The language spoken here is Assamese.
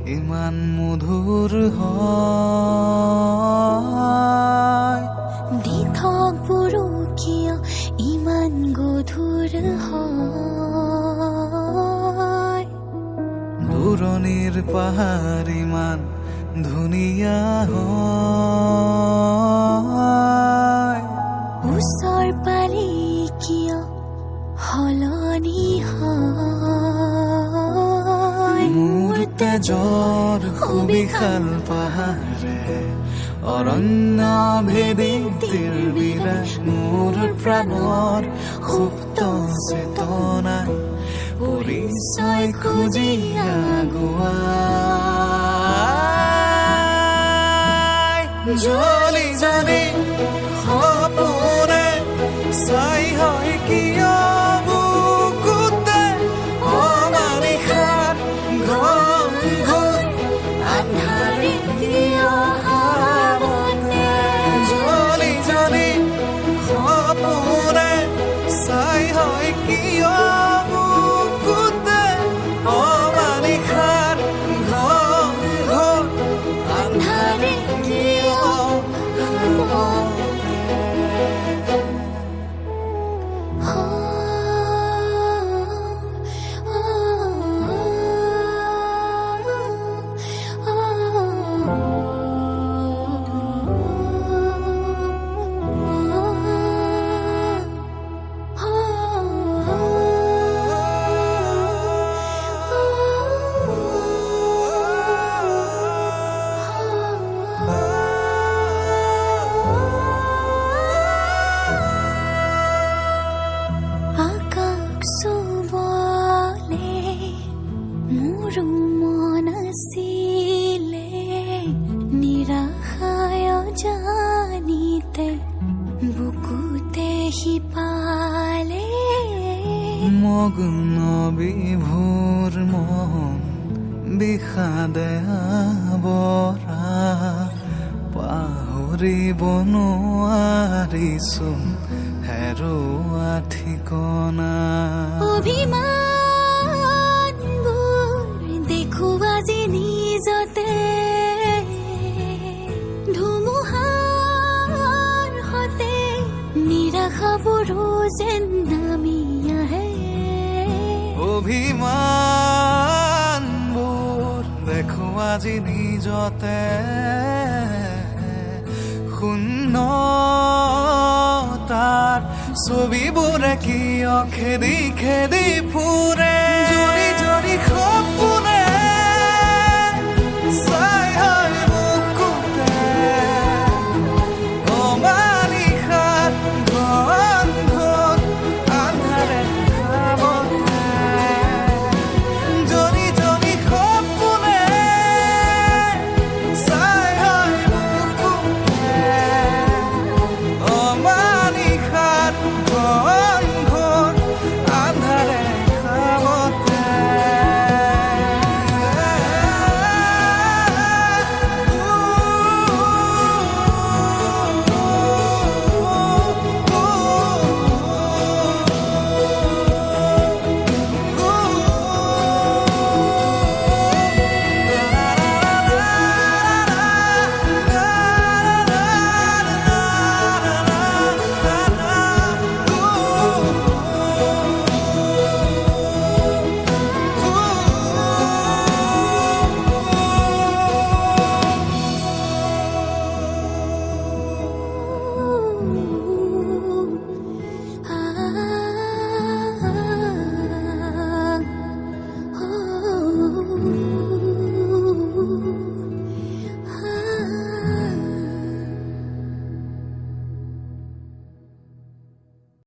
ইমান মধুৰ হয় দিঠকবোৰো কিয় ইমান গধুৰ হয় দূৰণিৰ পাহাৰ ইমান ধুনীয়া হয় ওচৰ পালি কিয় সলনি হয় মোৰ তেজৰ সুবিশাল পাহাৰে অৰণ্য ভেদী তীৰবিৰাই মোৰ প্ৰাণৰ সুপ্ত চেতনাই পৰিচয় খুজি আগুৱাই জ্বলি জ্বলি সপোনে চাই হয় কিয় বুকুতে অমানিশাত ঘন ঘোৰ আন্ধাৰে কিয় হাবতে জ্বলি জ্বলি সপোনে চাই হয় কিয় বুকুতে অমানিশাত ঘন ঘোৰ আন্ধাৰে কিয় হাবতে আকাশ চুবলে মোৰো মন আছিলে নিৰাশায় জানিতে বুকুতে শিপালে মগ্ন বিভোৰ মন বিষাদে আৱৰা পাহৰিব নোৱাৰিচোন হেৰুৱা ঠিকনা অভিমানবোৰ দেখো আজি নিজতে ধুমুহাৰ সতে নিৰাশাবোৰো যেন নামি আহে অভিমানবোৰ দেখো আজি নিজতে শূন্যতাৰ ছবিবোৰে কিয় খেদি খেদি ফুৰে